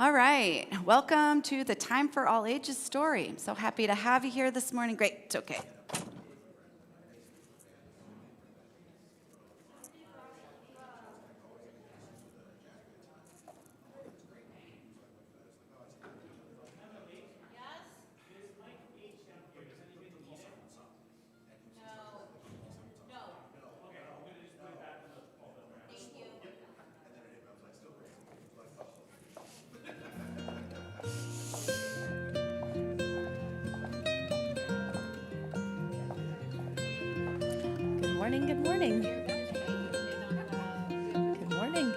All right, welcome to the Time for All Ages story. I'm so happy to have you here this morning. Great, it's okay. Good morning, good morning. Good morning.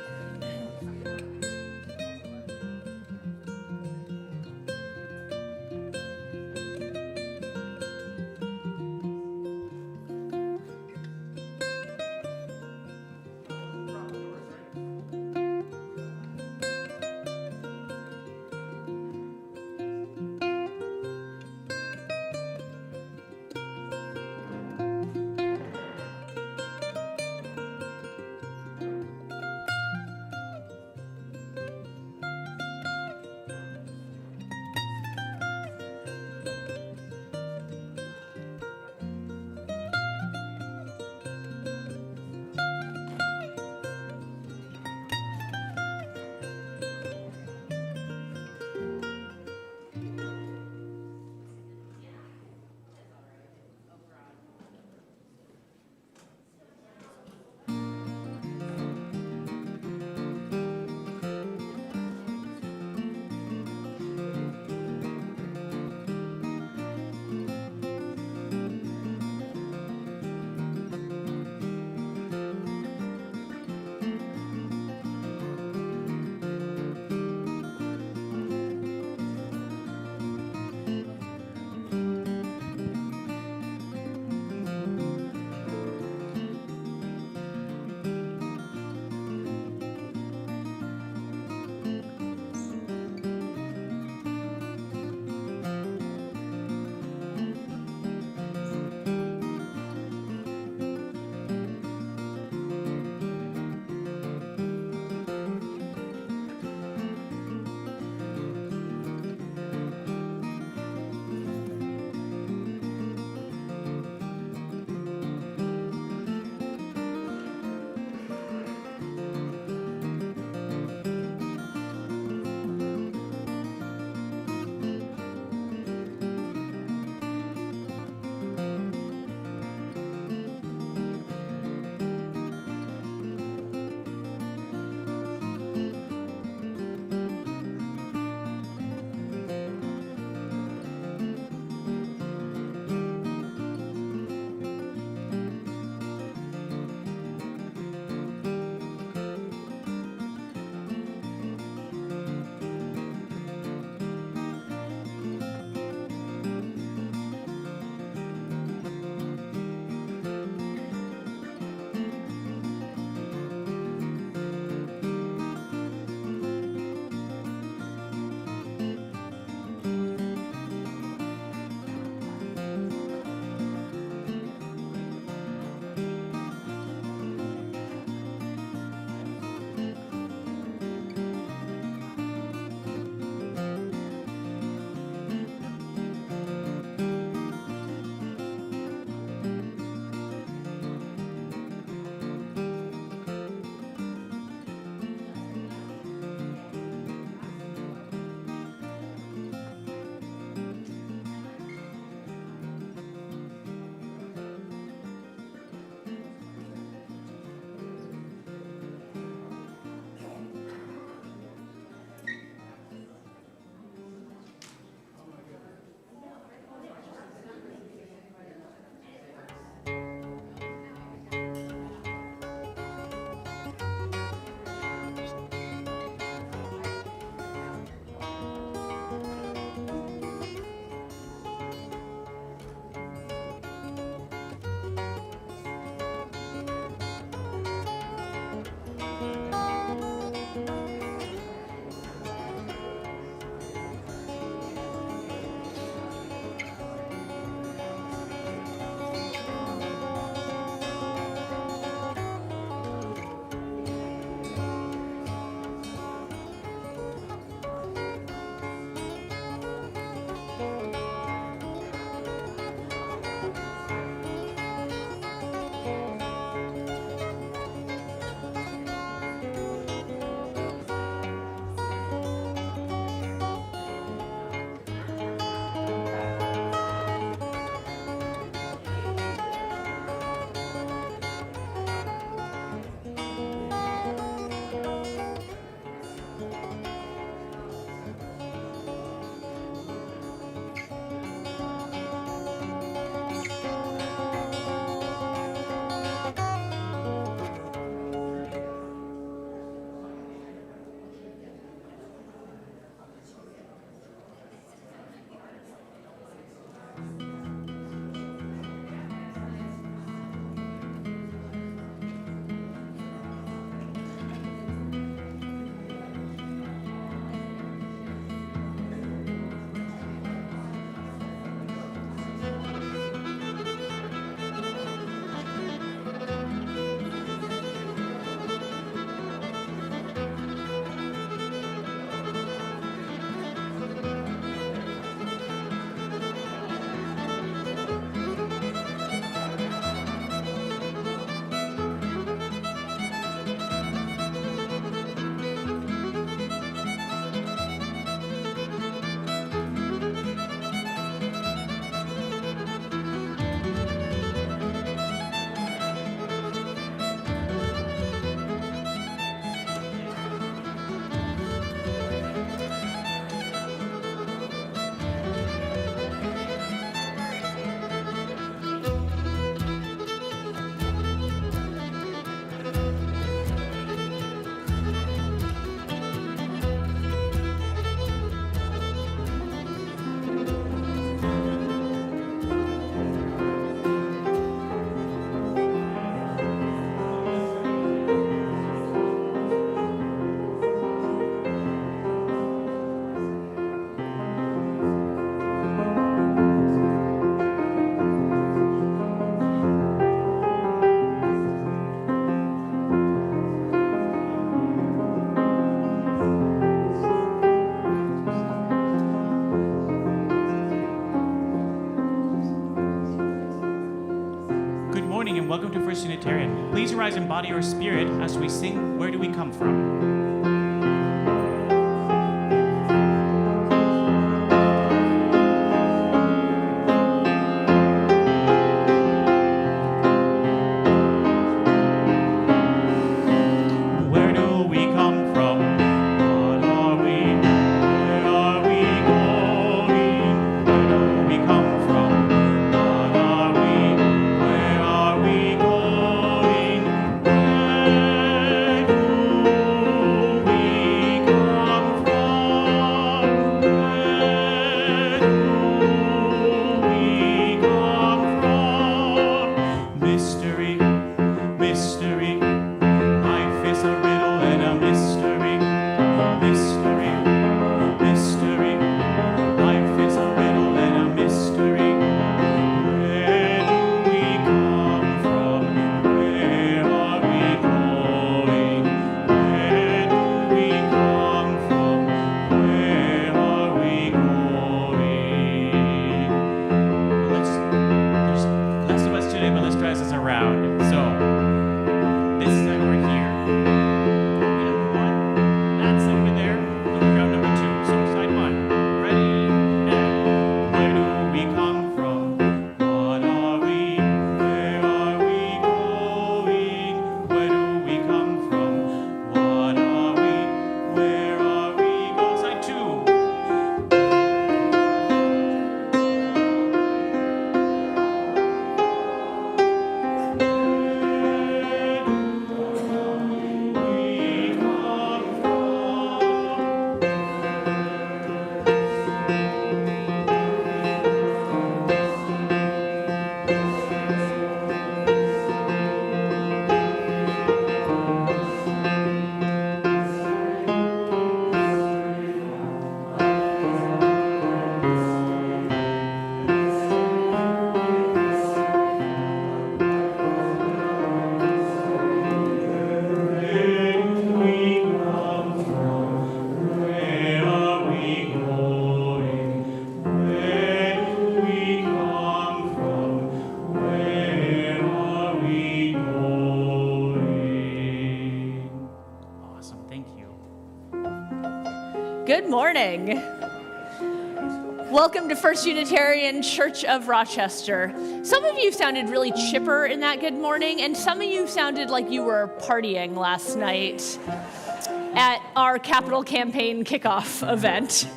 First Unitarian. Please rise in body or spirit as we sing Where Do We Come From? Good morning. Welcome to First Unitarian Church of Rochester. Some of you sounded really chipper in that good morning, and some of you sounded like you were partying last night at our capital campaign kickoff event.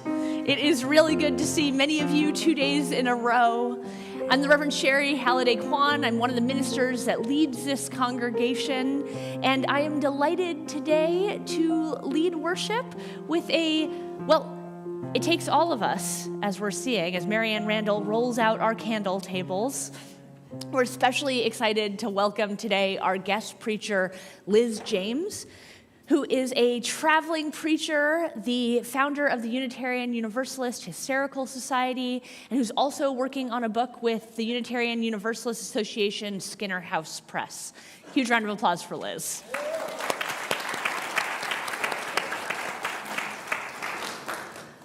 It is really good to see many of you 2 days in a row. I'm the Reverend Sherry Halliday Kwan. I'm one of the ministers that leads this congregation, and I am delighted today to lead worship with it takes all of us, as we're seeing, as Marianne Randall rolls out our candle tables. We're especially excited to welcome today our guest preacher, Liz James, who is a traveling preacher, the founder of the Unitarian Universalist Hysterical Society, and who's also working on a book with the Unitarian Universalist Association, Skinner House Press. Huge round of applause for Liz.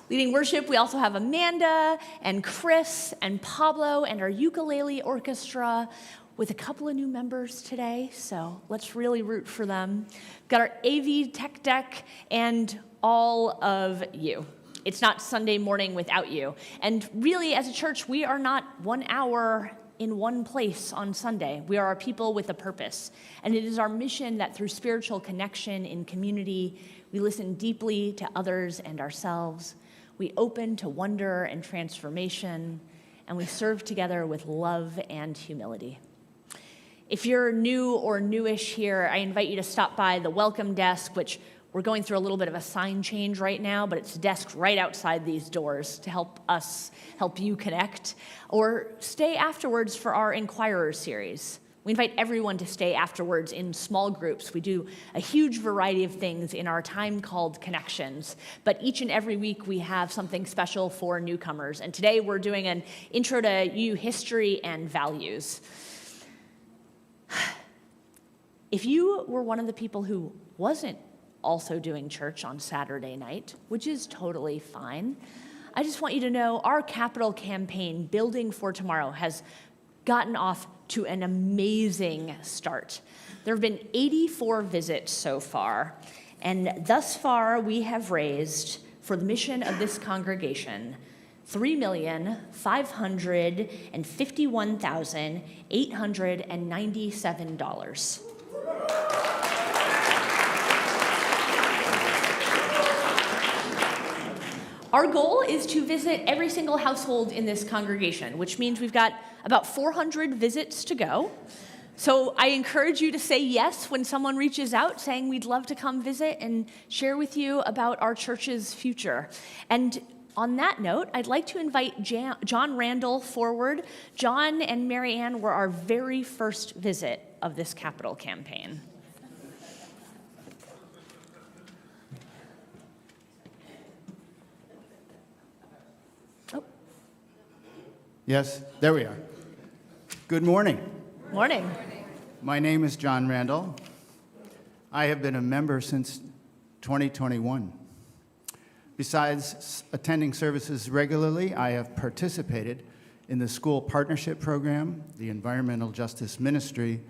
Leading worship, we also have Amanda and Chris and Pablo and our ukulele orchestra with a couple of new members today, so let's really root for them. We've got our AV tech deck and all of you. It's not Sunday morning without you. And really, as a church, we are not 1 hour in one place on Sunday. We are a people with a purpose. And it is our mission that through spiritual connection in community, we listen deeply to others and ourselves. We open to wonder and transformation, and we serve together with love and humility. If you're new or newish here, I invite you to stop by the welcome desk, which we're going through a little bit of a sign change right now, but it's a desk right outside these doors to help you connect, or stay afterwards for our Inquirer series. We invite everyone to stay afterwards in small groups. We do a huge variety of things in our time called Connections, but each and every week we have something special for newcomers. And today we're doing an intro to U history and values. If you were one of the people who wasn't also doing church on Saturday night, which is totally fine, I just want you to know our capital campaign, Building for Tomorrow, has gotten off to an amazing start. There have been 84 visits so far, and thus far we have raised, for the mission of this congregation, $3,551,897. Our goal is to visit every single household in this congregation, which means we've got about 400 visits to go. So I encourage you to say yes when someone reaches out saying we'd love to come visit and share with you about our church's future. And on that note, I'd like to invite John Randall forward. John and Mary Ann were our very first visit of this capital campaign. Yes, there we are. Good morning. Morning. My name is John Randall. I have been a member since 2021. Besides attending services regularly, I have participated in the school partnership program, the environmental justice ministry,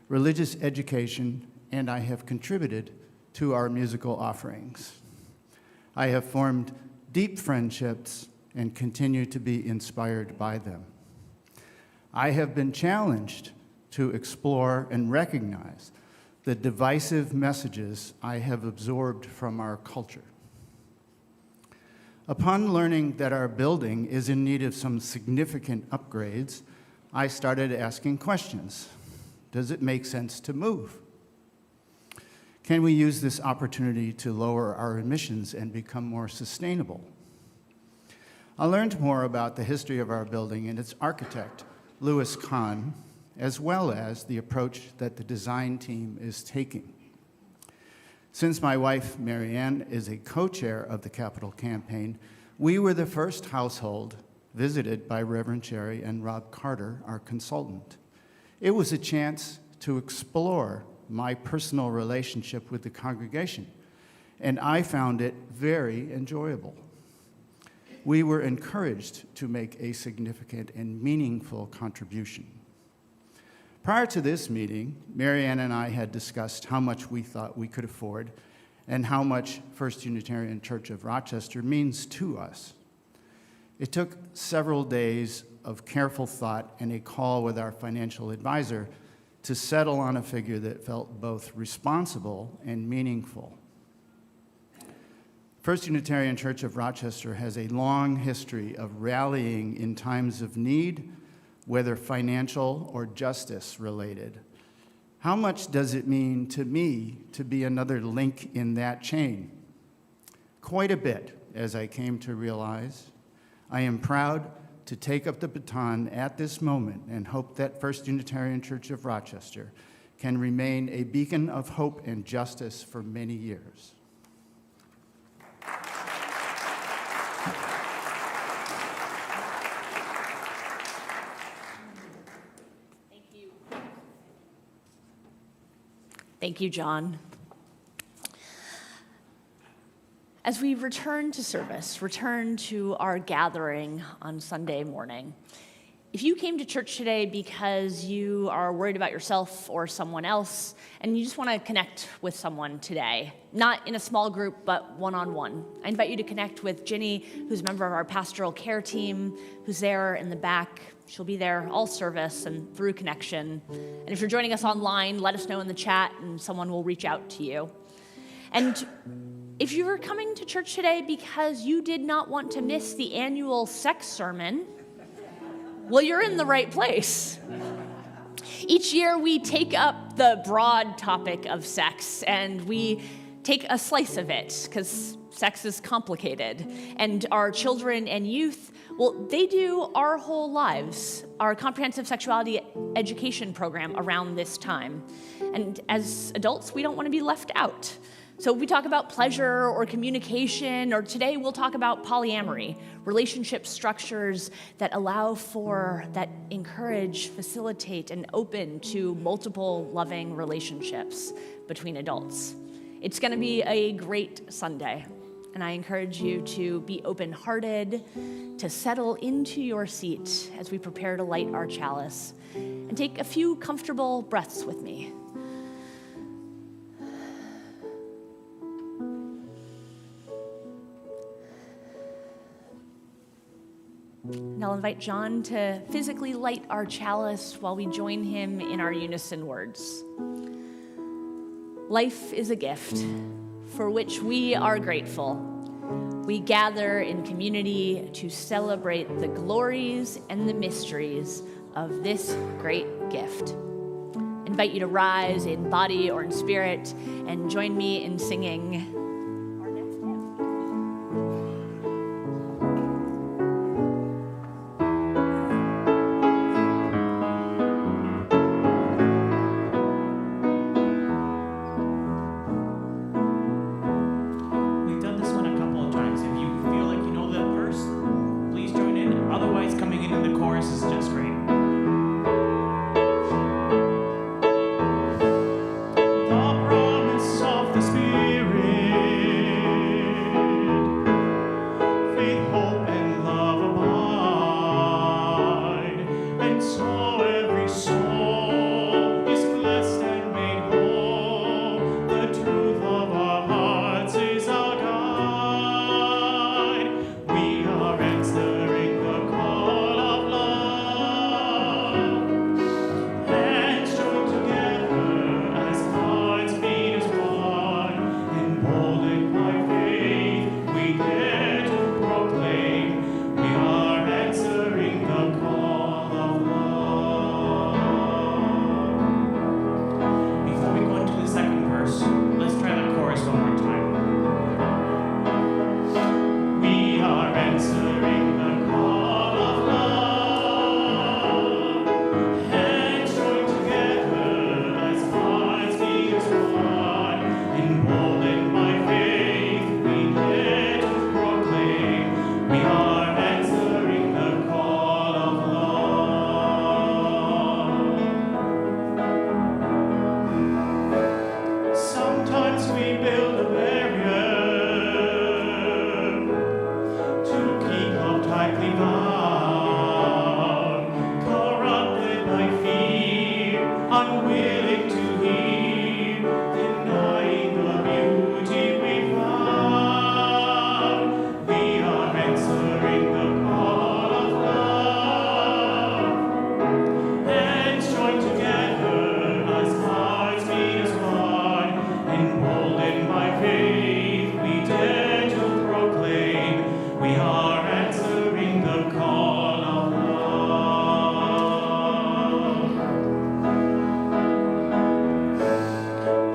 religious education, and I have contributed to our musical offerings. I have formed deep friendships and continue to be inspired by them. I have been challenged to explore and recognize the divisive messages I have absorbed from our culture. Upon learning that our building is in need of some significant upgrades, I started asking questions. Does it make sense to move? Can we use this opportunity to lower our emissions and become more sustainable? I learned more about the history of our building and its architect, Louis Kahn, as well as the approach that the design team is taking. Since my wife, Mary Ann, is a co-chair of the Capital Campaign, we were the first household visited by Reverend Cherry and Rob Carter, our consultant. It was a chance to explore my personal relationship with the congregation, and I found it very enjoyable. We were encouraged to make a significant and meaningful contribution. Prior to this meeting, Mary Ann and I had discussed how much we thought we could afford and how much First Unitarian Church of Rochester means to us. It took several days of careful thought and a call with our financial advisor to settle on a figure that felt both responsible and meaningful. First Unitarian Church of Rochester has a long history of rallying in times of need, whether financial or justice related. How much does it mean to me to be another link in that chain? Quite a bit, as I came to realize. I am proud to take up the baton at this moment and hope that First Unitarian Church of Rochester can remain a beacon of hope and justice for many years. Thank you, John. As we return to service, return to our gathering on Sunday morning, if you came to church today because you are worried about yourself or someone else, and you just want to connect with someone today, not in a small group, but one-on-one, I invite you to connect with Ginny, who's a member of our pastoral care team, who's there in the back. She'll be there all service and through connection. And if you're joining us online, let us know in the chat, and someone will reach out to you. And if you were coming to church today because you did not want to miss the annual sex sermon, well, you're in the right place. Each year, we take up the broad topic of sex, and we take a slice of it, because sex is complicated. And our children and youth, well, they do our whole lives, our comprehensive sexuality education program around this time. And as adults, we don't want to be left out. So we talk about pleasure or communication, or today we'll talk about polyamory, relationship structures that allow for, that encourage, facilitate, and open to multiple loving relationships between adults. It's going to be a great Sunday, and I encourage you to be open-hearted, to settle into your seat as we prepare to light our chalice, and and take a few comfortable breaths with me. And I'll invite John to physically light our chalice while we join him in our unison words. Life is a gift for which we are grateful. We gather in community to celebrate the glories and the mysteries of this great gift. I invite you to rise in body or in spirit and join me in singing our next hymn. We've done this one a couple of times. If you feel like you know the verse, please join in. Otherwise, coming in the chorus is just great. The promise of the Spirit, faith, hope, and love abide, and so every soul is blessed and made whole. The truth of our hearts is our guide. We are answering the call of love. Hands joined together as hearts beat as one. Emboldened by faith, we dare to proclaim we are answering the call of love. Before we go into the second verse, let's try the chorus one more time. We are answering the call of love. Hands joined together as hearts beat as one. Emboldened by faith, we dare to proclaim we are answering the call of love. Sometimes we build a barrier to keep love tightly bound, corrupted by fear, unwilling to hear, denying the beauty we found. We are answering the call of love. Hands joined together as hearts beat as one. Emboldened by faith, we dare to proclaim we are answering the call of love.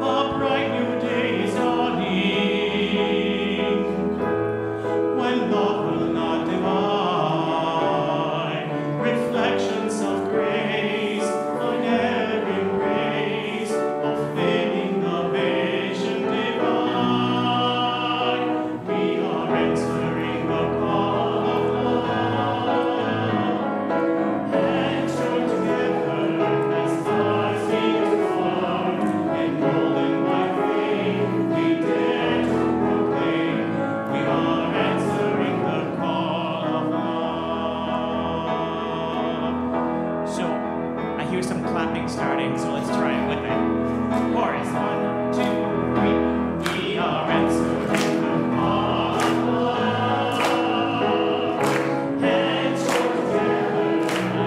A bright new day is dawning, when love will not divide. Reflections of grace, an ever embrace, fulfilling the vision divine. We are answering the call of love. Hands joined together as hearts beat as one. Emboldened by faith, we dare to proclaim we are answering the call of love. So, I hear some clapping starting, so let's try it with it. Chorus, 1, 2, 3. We are answering the call of love. Hands joined together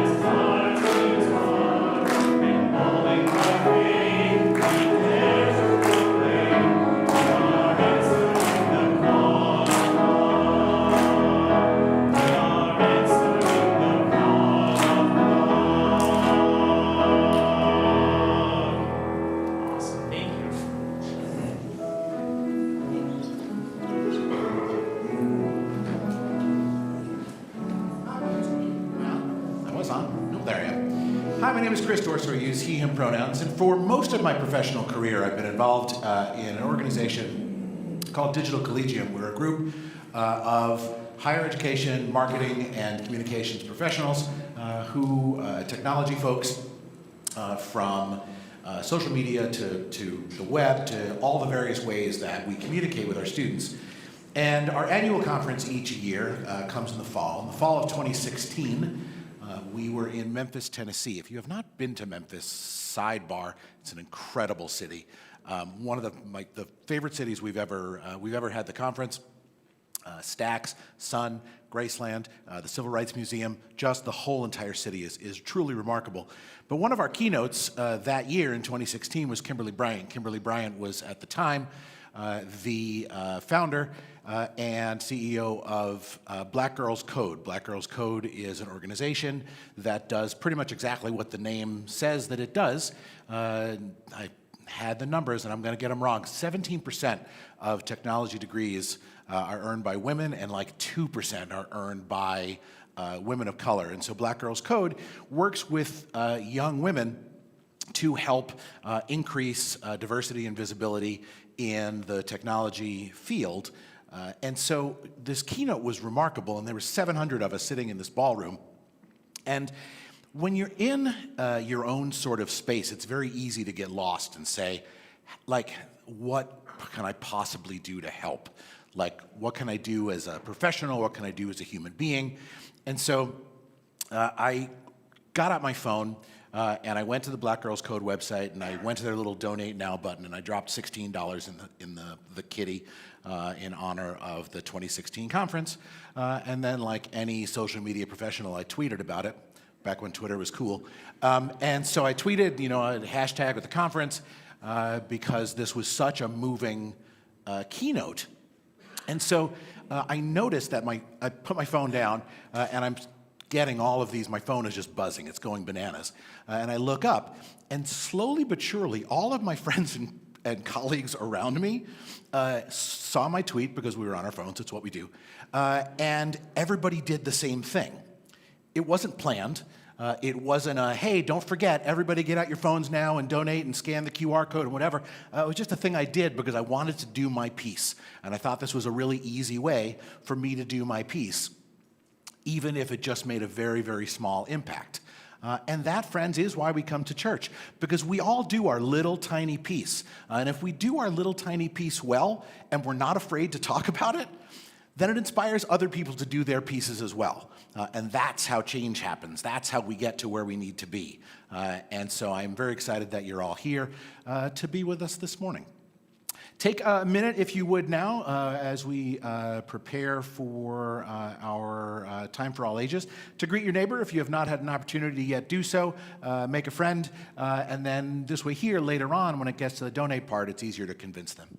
as hearts beat as one. Emboldened by faith, we dare to proclaim we are answering the call of love. We are answering the call of love. Awesome, thank you. I was on. No, there I am. Hi, my name is Chris Dorser. I use he, him pronouns. And for most of my professional career, I've been involved in an organization called Digital Collegium. We're a group of higher education, marketing, and communications professionals technology folks from social media to the web to all the various ways that we communicate with our students. And our annual conference each year comes in the fall. In the fall of 2016, We were in Memphis, Tennessee. If you have not been to Memphis, sidebar, it's an incredible city. One of the favorite cities we've ever had the conference. Stax, Sun, Graceland, the Civil Rights Museum, just the whole entire city is truly remarkable. But one of our keynotes that year in 2016 was Kimberly Bryant. Kimberly Bryant was at the time the founder and CEO of Black Girls Code. Black Girls Code is an organization that does pretty much exactly what the name says that it does. I had the numbers, and I'm going to get them wrong. 17% of technology degrees are earned by women, and like 2% are earned by women of color. And so Black Girls Code works with young women to help increase diversity and visibility in the technology field. And so this keynote was remarkable, and there were 700 of us sitting in this ballroom. And when you're in your own sort of space, it's very easy to get lost and say, like, what can I possibly do to help? Like, what can I do as a professional? What can I do as a human being? And so I got out my phone, and I went to the Black Girls Code website, and I went to their little Donate Now button, and I dropped $16 in the kitty in honor of the 2016 conference. And then, like any social media professional, I tweeted about it, back when Twitter was cool. And so I tweeted, a hashtag with the conference, because this was such a moving keynote. And so I noticed that I put my phone down, and I'm getting all of these. My phone is just buzzing. It's going bananas. And I look up, and slowly but surely, all of my friends and colleagues around me saw my tweet, because we were on our phones. It's what we do. And everybody did the same thing. It wasn't planned. It wasn't a, hey, don't forget, everybody get out your phones now and donate and scan the QR code and whatever. It was just a thing I did because I wanted to do my piece. And I thought this was a really easy way for me to do my piece, even if it just made a very, very small impact. And that, friends, is why we come to church, because we all do our little tiny piece. And if we do our little tiny piece well, and we're not afraid to talk about it, then it inspires other people to do their pieces as well. And that's how change happens. That's how we get to where we need to be. And so I'm very excited that you're all here to be with us this morning. Take a minute, if you would now, as we prepare for our Time for All Ages, to greet your neighbor. If you have not had an opportunity yet, do so. Make a friend. And then this way here, later on, when it gets to the donate part, it's easier to convince them.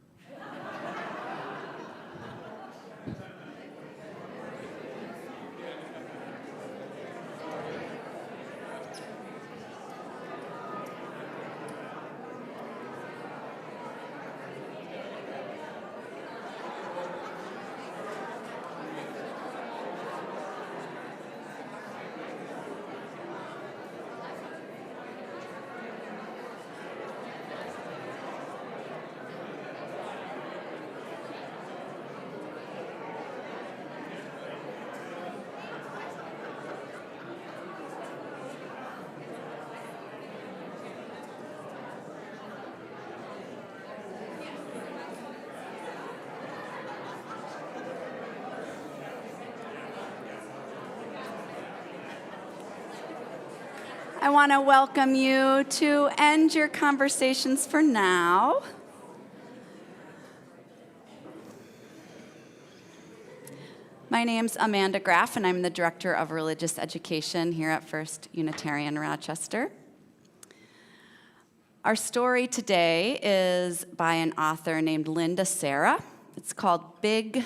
I want to welcome you to end your conversations for now. My name's Amanda Graff, and I'm the Director of Religious Education here at First Unitarian Rochester. Our story today is by an author named Linda Sarah. It's called Big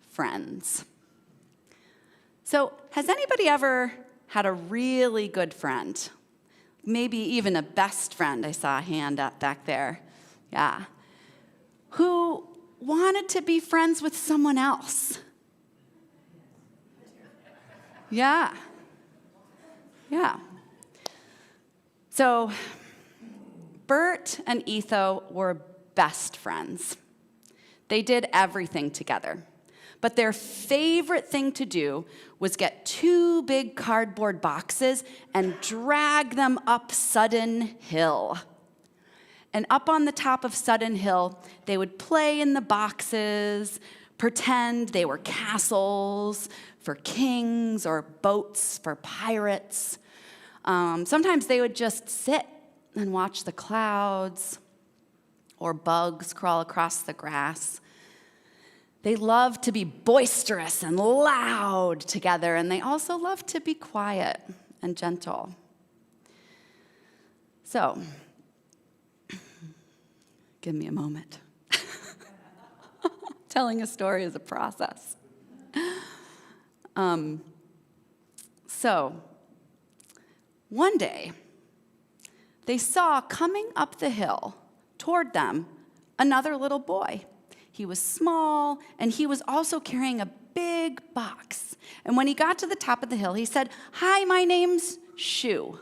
Friends. So, has anybody ever had a really good friend? Maybe even a best friend. I saw a hand up back there. Yeah. Who wanted to be friends with someone else? Yeah. Yeah. So, Bert and Etho were best friends. They did everything together. But their favorite thing to do was get 2 big cardboard boxes and drag them up Sudden Hill. And up on the top of Sudden Hill, they would play in the boxes, pretend they were castles for kings or boats for pirates. Sometimes they would just sit and watch the clouds or bugs crawl across the grass. They loved to be boisterous and loud together, and they also loved to be quiet and gentle. So, give me a moment. Telling a story is a process. So, one day, they saw coming up the hill toward them another little boy. He was small, and he was also carrying a big box. And when he got to the top of the hill, he said, "Hi, my name's Shu.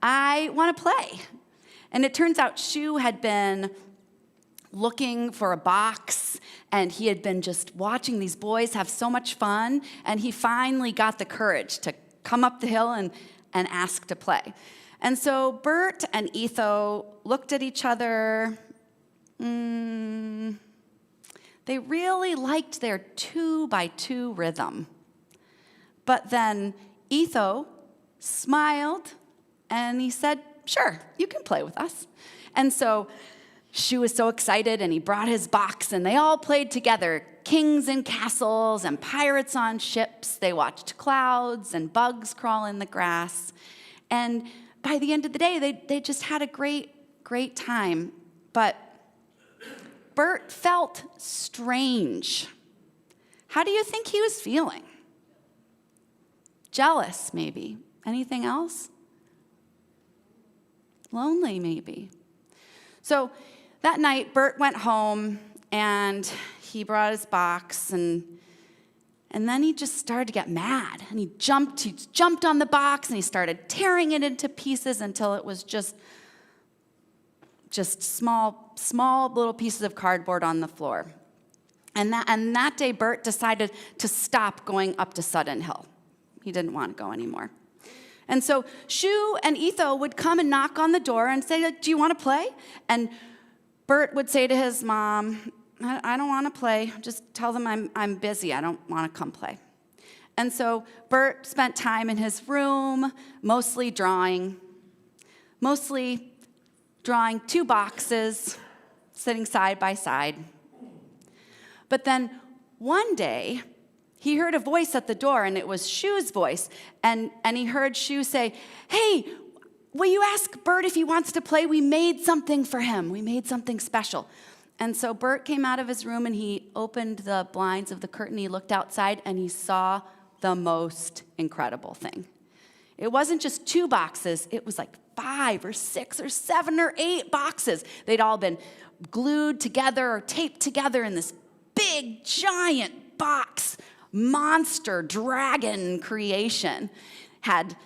I want to play." And it turns out Shu had been looking for a box, and he had been just watching these boys have so much fun, and he finally got the courage to come up the hill and ask to play. And so Bert and Etho looked at each other. They really liked their 2x2 rhythm. But then Etho smiled, and he said, "Sure, you can play with us." And so Shu was so excited, and he brought his box, and they all played together, kings in castles and pirates on ships. They watched clouds and bugs crawl in the grass. And by the end of the day, they just had a great time. But Bert felt strange. How do you think he was feeling? Jealous, maybe. Anything else? Lonely, maybe. So that night, Bert went home, and he brought his box, and then he just started to get mad. And he jumped on the box, and he started tearing it into pieces until it was just small little pieces of cardboard on the floor. And that day, Bert decided to stop going up to Sudden Hill. He didn't want to go anymore. And so Shu and Etho would come and knock on the door and say, "Do you want to play?" And Bert would say to his mom, I don't want to play. Just tell them I'm busy. I don't want to come play." And so Bert spent time in his room, mostly drawing 2 boxes sitting side by side. But then one day, he heard a voice at the door, and it was Shu's voice. And he heard Shu say, "Hey, will you ask Bert if he wants to play? We made something for him. We made something special." And so Bert came out of his room, and he opened the blinds of the curtain. He looked outside, and he saw the most incredible thing. It wasn't just 2 boxes. It was like 5 or 6 or 7 or 8 boxes. They'd all been glued together or taped together in this big, giant box, monster dragon creation. Had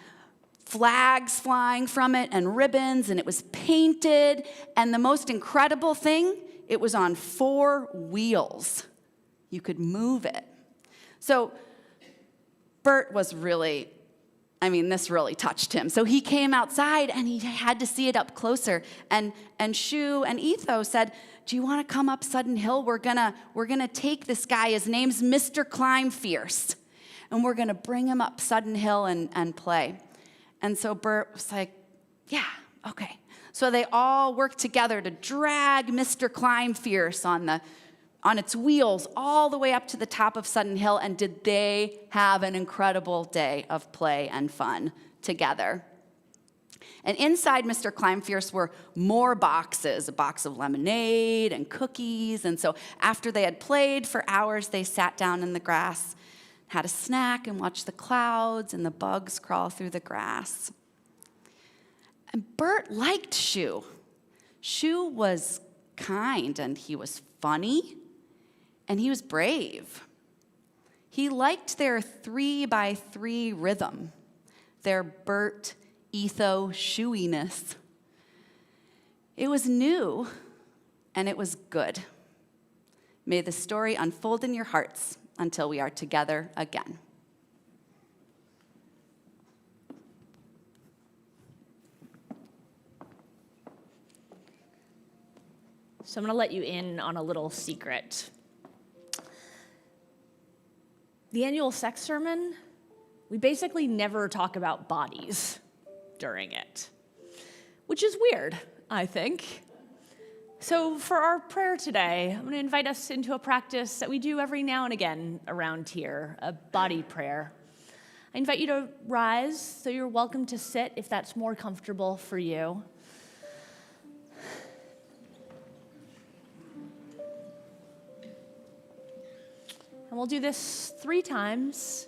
flags flying from it and ribbons, and it was painted. And the most incredible thing, it was on 4 wheels. You could move it. So Bert was this really touched him. So he came outside, and he had to see it up closer. And Shu and Etho said, "Do you want to come up Sudden Hill? We're gonna take this guy. His name's Mr. Climb Fierce, and we're gonna bring him up Sudden Hill and play." And so Bert was like, "Yeah, okay." So they all worked together to drag Mr. Climb Fierce on its wheels all the way up to the top of Sudden Hill, and did they have an incredible day of play and fun together. And inside Mr. Climb Fierce were more boxes, a box of lemonade and cookies. And so after they had played for hours, they sat down in the grass, had a snack, and watched the clouds and the bugs crawl through the grass. And Bert liked Shu. Shu was kind, and he was funny, and he was brave. He liked their 3x3 rhythm, their Bert, Etho, Shuiness. It was new, and it was good. May the story unfold in your hearts until we are together again. So I'm going to let you in on a little secret. the annual sex sermon, we basically never talk about bodies during it, which is weird, I think. So for our prayer today, I'm going to invite us into a practice that we do every now and again around here, a body prayer. I invite you to rise, so you're welcome to sit if that's more comfortable for you. And we'll do this 3 times.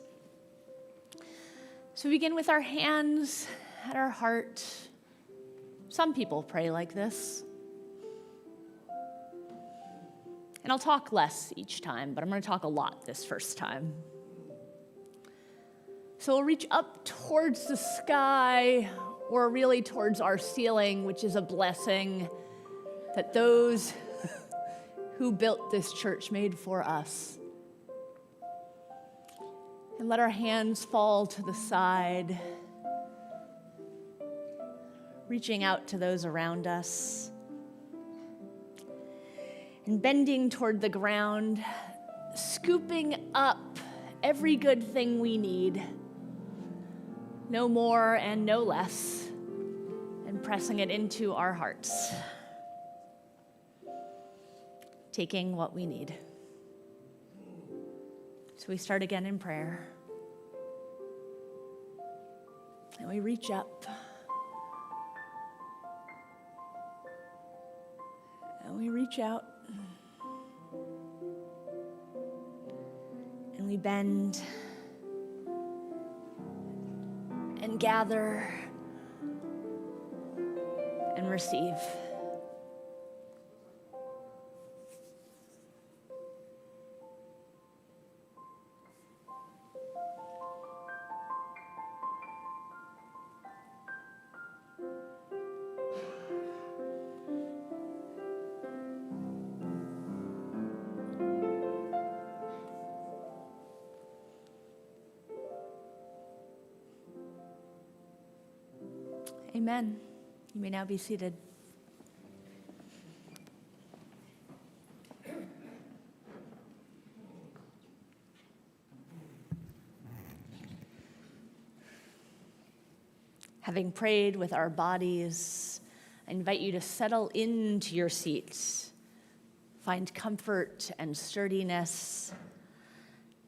So we begin with our hands at our heart. Some people pray like this. And I'll talk less each time, but I'm going to talk a lot this first time. So we'll reach up towards the sky, or really towards our ceiling, which is a blessing that those who built this church made for us. And let our hands fall to the side, reaching out to those around us. And bending toward the ground, scooping up every good thing we need, no more and no less, and pressing it into our hearts, taking what we need. So we start again in prayer, and we reach up, and we reach out, and we bend and gather and receive. Amen. You may now be seated. Having prayed with our bodies, I invite you to settle into your seats. Find comfort and sturdiness,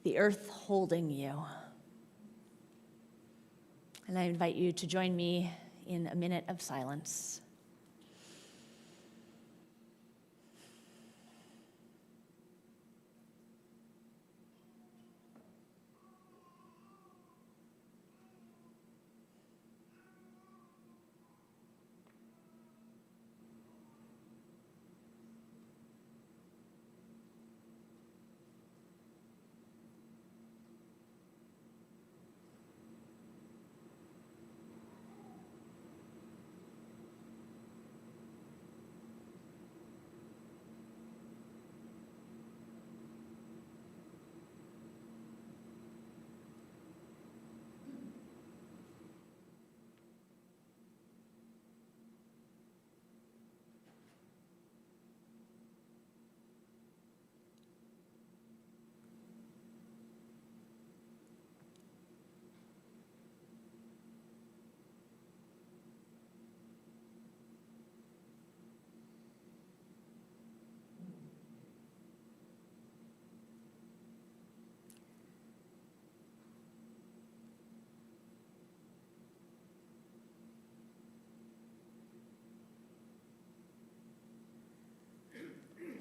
the earth holding you. And I invite you to join me in a minute of silence.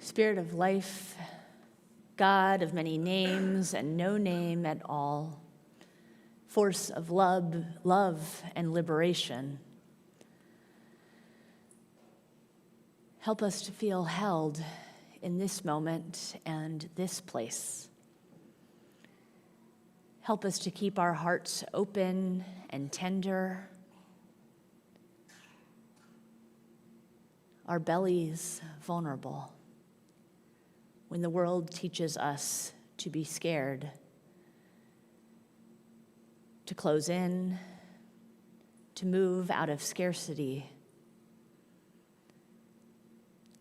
Spirit of life, God of many names and no name at all, force of love and liberation, help us to feel held in this moment and this place. Help us to keep our hearts open and tender, our bellies vulnerable, when the world teaches us to be scared, to close in, to move out of scarcity.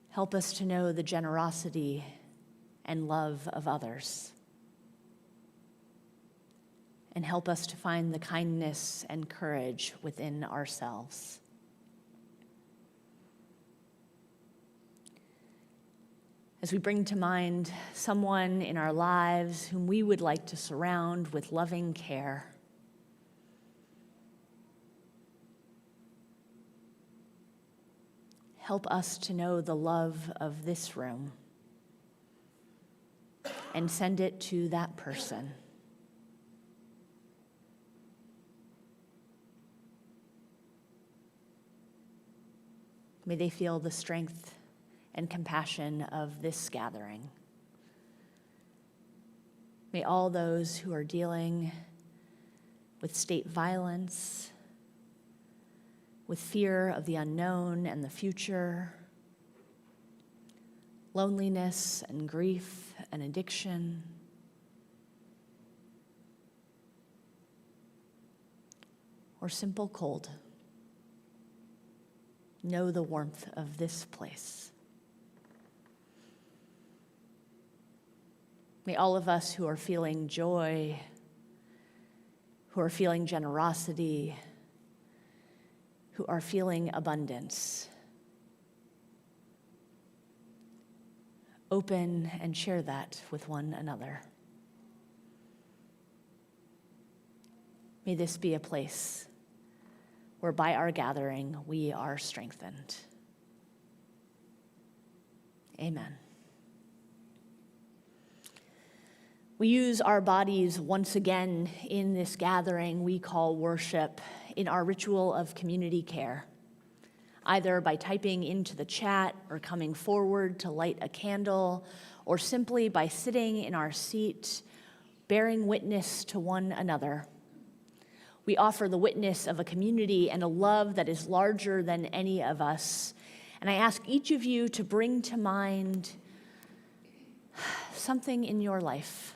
Help us to know the generosity and love of others. and help us to find the kindness and courage within ourselves. As we bring to mind someone in our lives whom we would like to surround with loving care, help us to know the love of this room and send it to that person. May they feel the strength and compassion of this gathering. May all those who are dealing with state violence, with fear of the unknown and the future, loneliness and grief and addiction, or simple cold, know the warmth of this place. May all of us who are feeling joy, who are feeling generosity, who are feeling abundance, open and share that with one another. May this be a place where by our gathering we are strengthened. Amen. We use our bodies once again in this gathering we call worship in our ritual of community care, either by typing into the chat or coming forward to light a candle, or simply by sitting in our seat, bearing witness to one another. We offer the witness of a community and a love that is larger than any of us. And I ask each of you to bring to mind something in your life,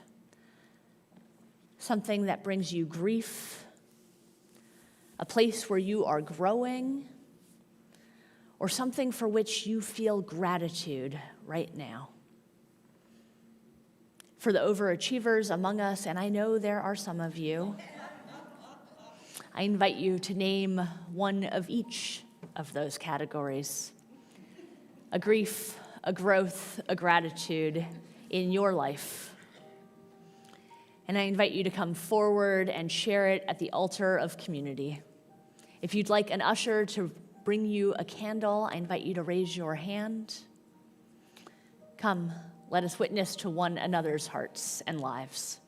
something that brings you grief, a place where you are growing, or something for which you feel gratitude right now. For the overachievers among us, and I know there are some of you, I invite you to name one of each of those categories. A grief, a growth, a gratitude in your life. And I invite you to come forward and share it at the altar of community. If you'd like an usher to bring you a candle, I invite you to raise your hand. Come, let us witness to one another's hearts and lives.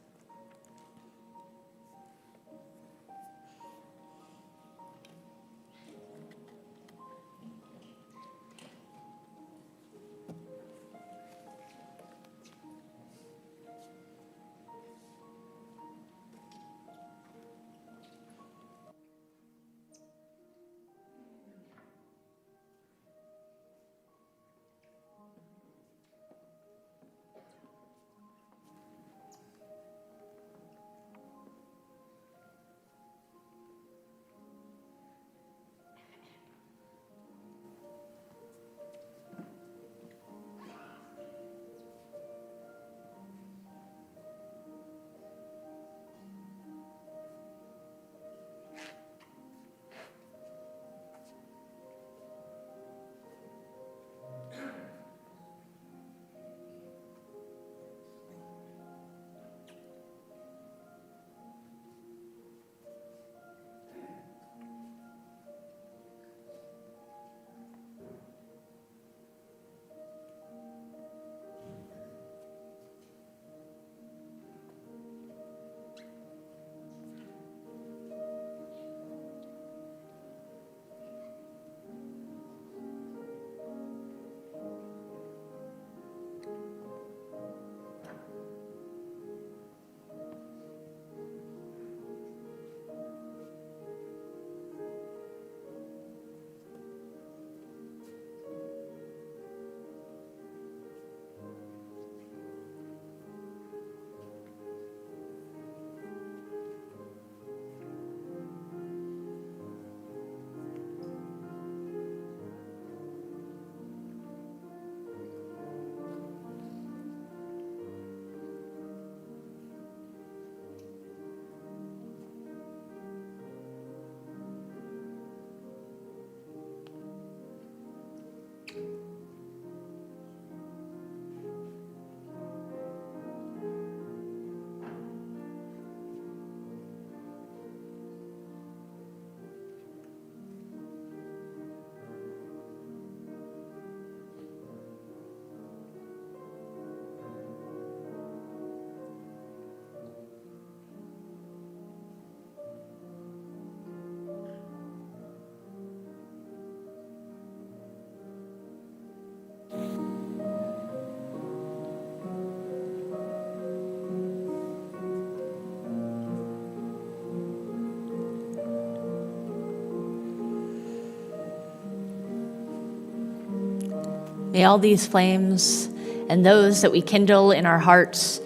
May all these flames and those that we kindle in our hearts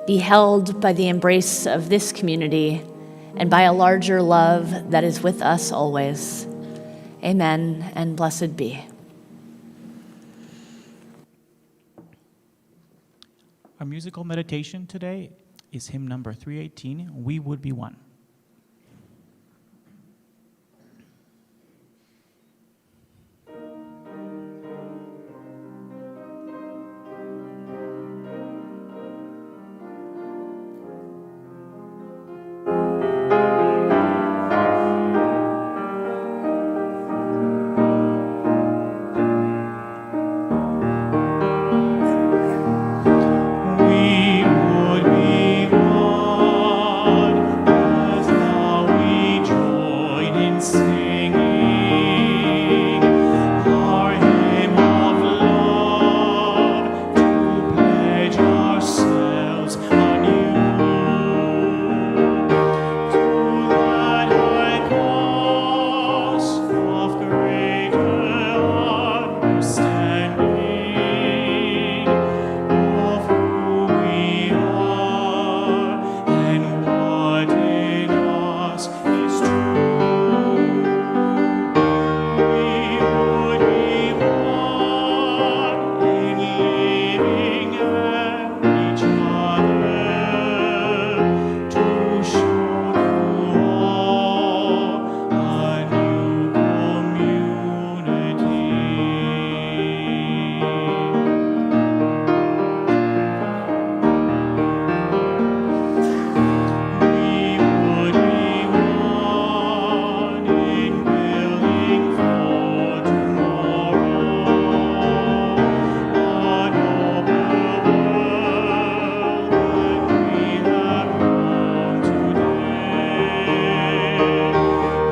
be held by the embrace of this community and by a larger love that is with us always. Amen, and blessed be. Our musical meditation today is hymn number 318, We Would Be One. We would be one, as now we join in singing our hymn of love to pledge ourselves anew to that high cause of greater understanding of who we are and what in us is true. We would be one in living at each other to show to all a new community. We would be one in building for tomorrow, a noble world that we have known today.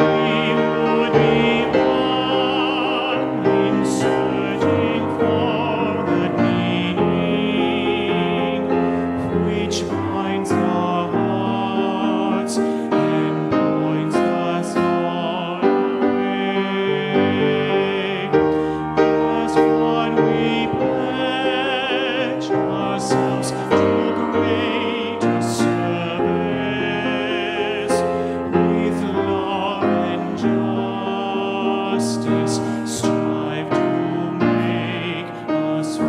We would be one in searching for that meaning which binds our hearts and points us on our way. As one we pledge ourselves to greater service with love and justice, strive to make us free.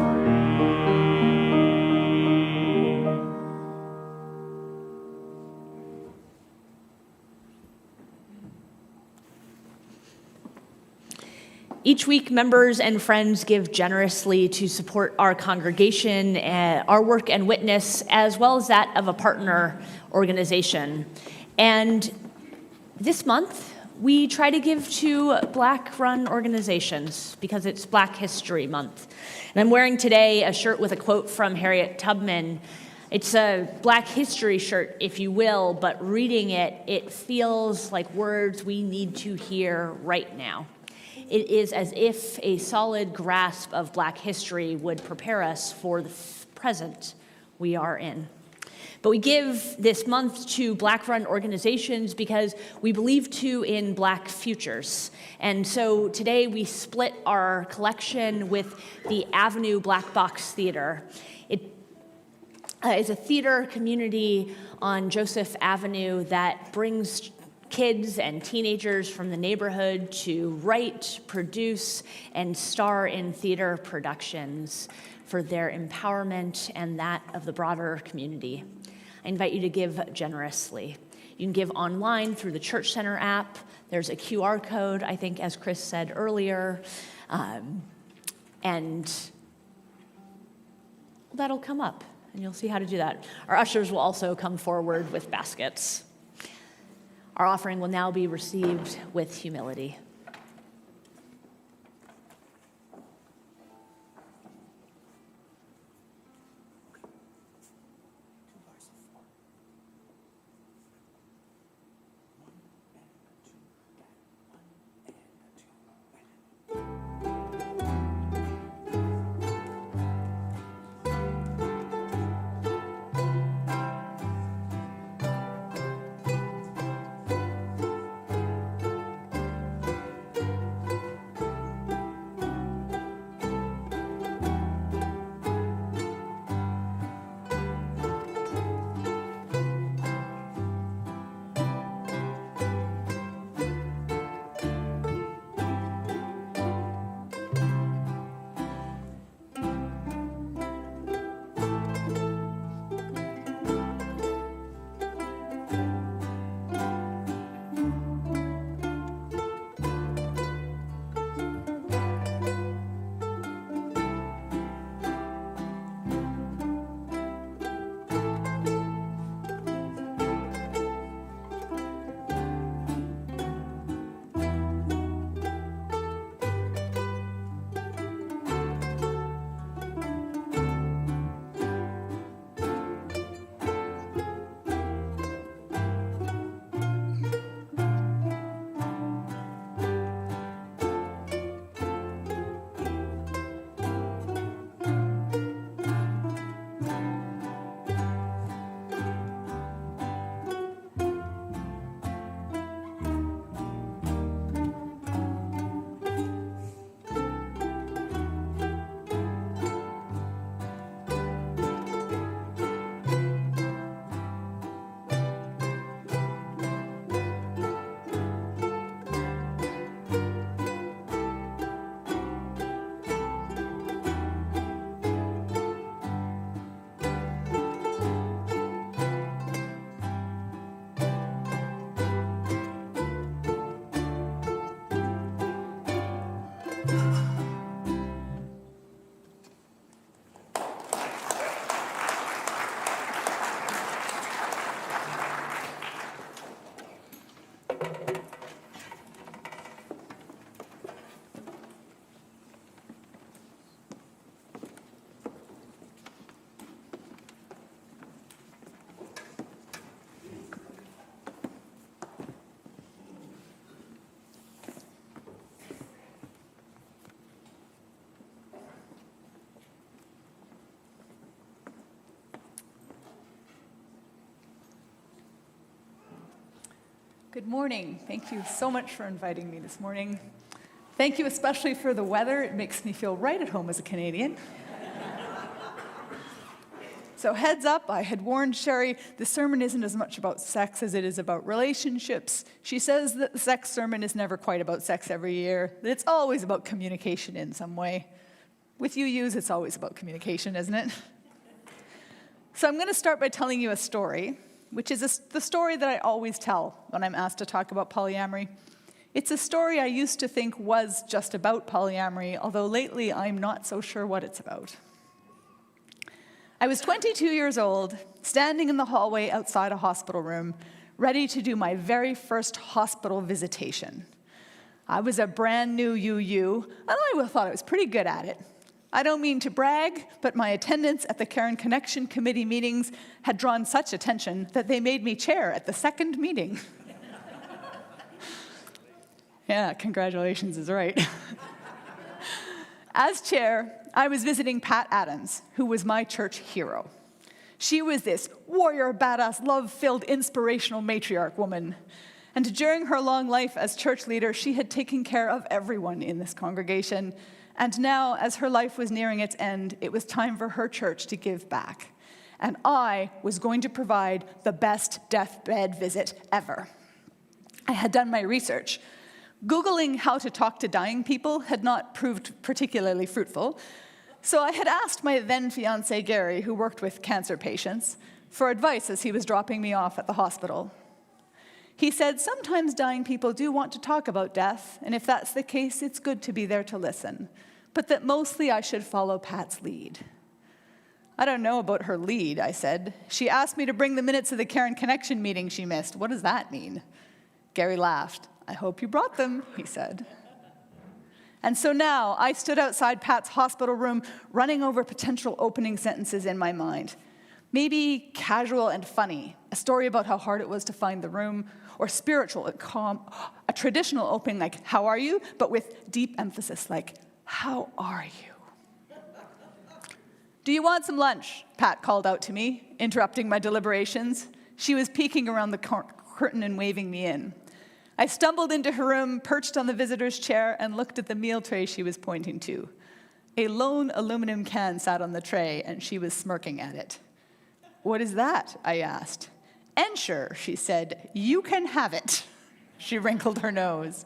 Each week, members and friends give generously to support our congregation, our work and witness, as well as that of a partner organization. And this month, we try to give to Black-run organizations because it's Black History Month. And I'm wearing today a shirt with a quote from Harriet Tubman. It's a Black history shirt, if you will, but reading it, it feels like words we need to hear right now. It is as if a solid grasp of Black history would prepare us for the present we are in. But we give this month to Black-run organizations because we believe too in Black futures. And so today we split our collection with the Avenue Black Box Theater. It is a theater community on Joseph Avenue that brings kids and teenagers from the neighborhood to write, produce, and star in theater productions for their empowerment and that of the broader community. I invite you to give generously. You can give online through the Church Center app. There's a QR code, I think, as Chris said earlier, and that'll come up, and you'll see how to do that. Our ushers will also come forward with baskets. Our offering will now be received with humility. Good morning. Thank you so much for inviting me this morning. Thank you especially for the weather. It makes me feel right at home as a Canadian. So heads up, I had warned Sherry, the sermon isn't as much about sex as it is about relationships. She says that the sex sermon is never quite about sex every year, that it's always about communication in some way. With UUs, it's always about communication, isn't it? So I'm going to start by telling you a story, which is the story that I always tell when I'm asked to talk about polyamory. It's a story I used to think was just about polyamory, although lately I'm not so sure what it's about. I was 22 years old, standing in the hallway outside a hospital room, ready to do my very first hospital visitation. I was a brand new UU, and I thought I was pretty good at it. I don't mean to brag, but my attendance at the Karen Connection Committee meetings had drawn such attention that they made me chair at the second meeting. Yeah, congratulations is right. As chair, I was visiting Pat Adams, who was my church hero. She was this warrior, badass, love-filled, inspirational matriarch woman. And during her long life as church leader, she had taken care of everyone in this congregation. And now, as her life was nearing its end, it was time for her church to give back. And I was going to provide the best deathbed visit ever. I had done my research. Googling how to talk to dying people had not proved particularly fruitful, so I had asked my then-fiancé Gary, who worked with cancer patients, for advice as he was dropping me off at the hospital. He said, sometimes dying people do want to talk about death, and if that's the case, it's good to be there to listen, but that mostly I should follow Pat's lead. I don't know about her lead, I said. She asked me to bring the minutes of the Karen Connection meeting she missed. What does that mean? Gary laughed. I hope you brought them, he said. And so now I stood outside Pat's hospital room, running over potential opening sentences in my mind. Maybe casual and funny, a story about how hard it was to find the room, or spiritual and calm, a traditional opening like, how are you? But with deep emphasis like, how are you? Do you want some lunch? Pat called out to me, interrupting my deliberations. She was peeking around the curtain and waving me in. I stumbled into her room, perched on the visitor's chair, and looked at the meal tray she was pointing to. A lone aluminum can sat on the tray, and she was smirking at it. What is that? I asked. Ensure, she said. You can have it. She wrinkled her nose.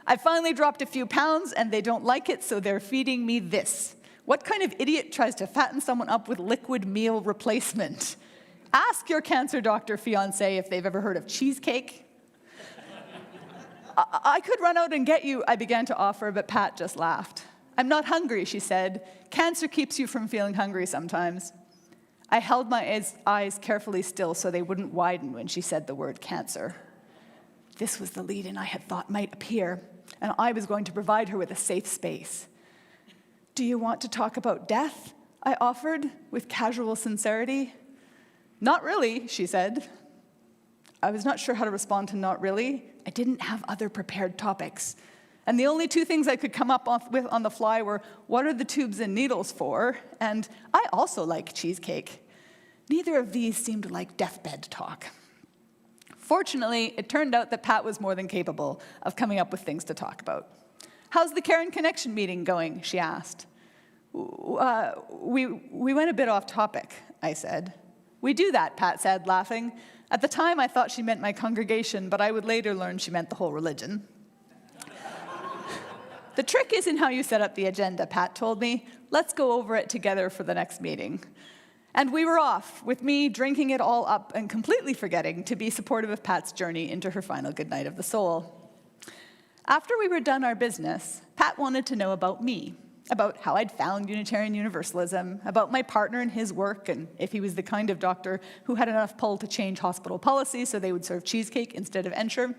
I finally dropped a few pounds, and they don't like it, so they're feeding me this. What kind of idiot tries to fatten someone up with liquid meal replacement? Ask your cancer doctor fiancé if they've ever heard of cheesecake. I could run out and get you, I began to offer, but Pat just laughed. I'm not hungry, she said. Cancer keeps you from feeling hungry sometimes. I held my eyes carefully still so they wouldn't widen when she said the word cancer. This was the lead-in I had thought might appear, and I was going to provide her with a safe space. Do you want to talk about death? I offered, with casual sincerity. Not really, she said. I was not sure how to respond to not really. I didn't have other prepared topics. And the only two things I could come up with on the fly were, what are the tubes and needles for? And I also like cheesecake. Neither of these seemed like deathbed talk. Fortunately, it turned out that Pat was more than capable of coming up with things to talk about. How's the Karen Connection meeting going? She asked. We went a bit off topic, I said. We do that, Pat said, laughing. At the time, I thought she meant my congregation, but I would later learn she meant the whole religion. The trick isn't how you set up the agenda, Pat told me. Let's go over it together for the next meeting. And we were off, with me drinking it all up and completely forgetting to be supportive of Pat's journey into her final good night of the soul. After we were done our business, Pat wanted to know about me, about how I'd found Unitarian Universalism, about my partner and his work, and if he was the kind of doctor who had enough pull to change hospital policy so they would serve cheesecake instead of Ensure.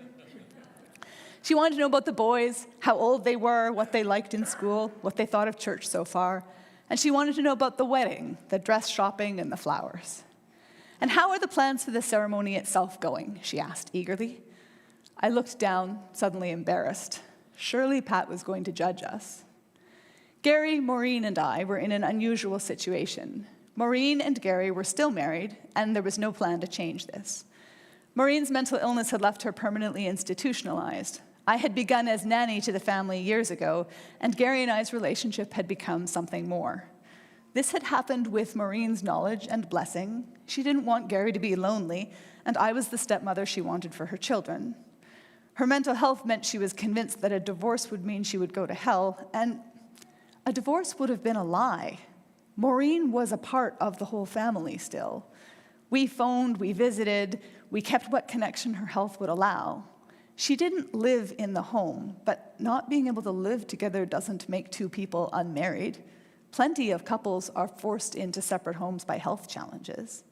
She wanted to know about the boys, how old they were, what they liked in school, what they thought of church so far. And she wanted to know about the wedding, the dress shopping, and the flowers. And how are the plans for the ceremony itself going? She asked eagerly. I looked down, suddenly embarrassed. Surely Pat was going to judge us. Gary, Maureen, and I were in an unusual situation. Maureen and Gary were still married, and there was no plan to change this. Maureen's mental illness had left her permanently institutionalized. I had begun as nanny to the family years ago, and Gary and I's relationship had become something more. This had happened with Maureen's knowledge and blessing. She didn't want Gary to be lonely, and I was the stepmother she wanted for her children. Her mental health meant she was convinced that a divorce would mean she would go to hell, and a divorce would have been a lie. Maureen was a part of the whole family still. We phoned, we visited, we kept what connection her health would allow. She didn't live in the home, but not being able to live together doesn't make two people unmarried. Plenty of couples are forced into separate homes by health challenges.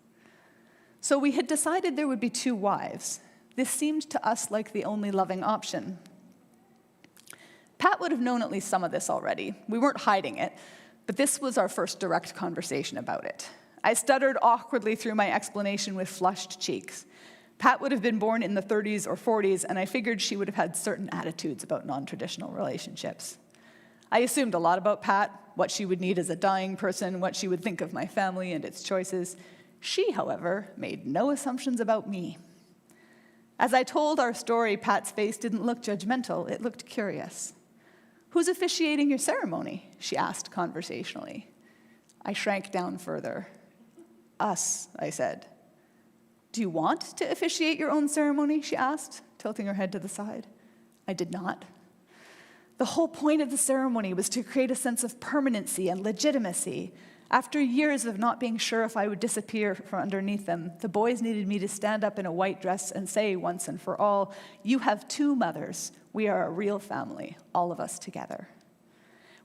So we had decided there would be two wives. This seemed to us like the only loving option. Pat would have known at least some of this already. We weren't hiding it, but this was our first direct conversation about it. I stuttered awkwardly through my explanation with flushed cheeks. Pat would have been born in the 30s or 40s, and I figured she would have had certain attitudes about non-traditional relationships. I assumed a lot about Pat, what she would need as a dying person, what she would think of my family and its choices. She, however, made no assumptions about me. As I told our story, Pat's face didn't look judgmental, it looked curious. "Who's officiating your ceremony?" she asked conversationally. I shrank down further. "Us," I said. "Do you want to officiate your own ceremony?" she asked, tilting her head to the side. I did not. The whole point of the ceremony was to create a sense of permanency and legitimacy. After years of not being sure if I would disappear from underneath them, the boys needed me to stand up in a white dress and say once and for all, "You have two mothers. We are a real family, all of us together."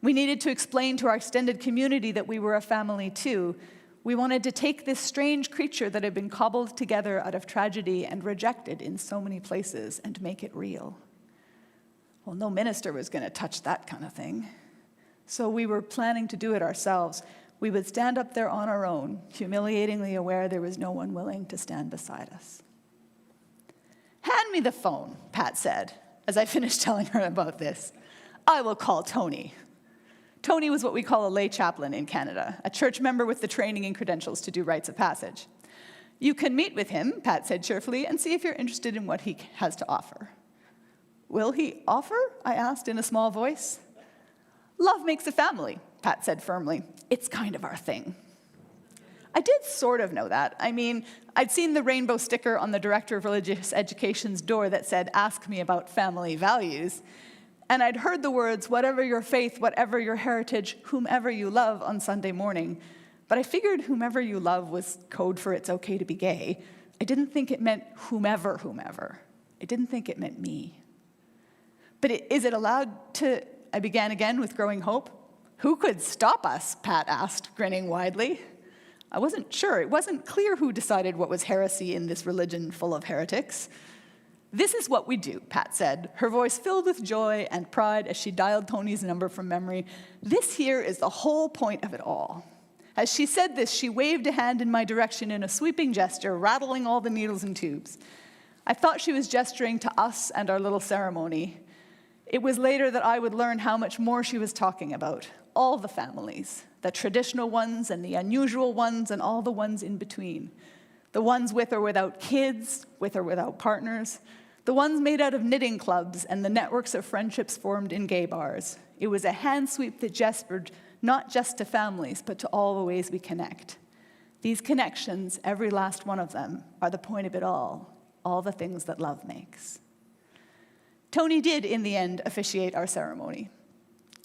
We needed to explain to our extended community that we were a family too. We wanted to take this strange creature that had been cobbled together out of tragedy and rejected in so many places and make it real. Well, no minister was going to touch that kind of thing. So we were planning to do it ourselves. We would stand up there on our own, humiliatingly aware there was no one willing to stand beside us. "Hand me the phone," Pat said, as I finished telling her about this. "I will call Tony." Tony was what we call a lay chaplain in Canada, a church member with the training and credentials to do rites of passage. "You can meet with him," Pat said cheerfully, "and see if you're interested in what he has to offer." "Will he offer?" I asked in a small voice. "Love makes a family," Pat said firmly. "It's kind of our thing." I did sort of know that. I mean, I'd seen the rainbow sticker on the Director of Religious Education's door that said, "Ask me about family values." And I'd heard the words, "Whatever your faith, whatever your heritage, whomever you love," on Sunday morning. But I figured whomever you love was code for it's okay to be gay. I didn't think it meant whomever. I didn't think it meant me. "But is it allowed to," I began again with growing hope. "Who could stop us?" Pat asked, grinning widely. I wasn't sure. It wasn't clear who decided what was heresy in this religion full of heretics. "This is what we do," Pat said, her voice filled with joy and pride as she dialed Tony's number from memory. "This here is the whole point of it all." As she said this, she waved a hand in my direction in a sweeping gesture, rattling all the needles and tubes. I thought she was gesturing to us and our little ceremony. It was later that I would learn how much more she was talking about. All the families, the traditional ones and the unusual ones and all the ones in between. The ones with or without kids, with or without partners. The ones made out of knitting clubs and the networks of friendships formed in gay bars. It was a hand sweep that gestured not just to families, but to all the ways we connect. These connections, every last one of them, are the point of it all the things that love makes. Tony did, in the end, officiate our ceremony.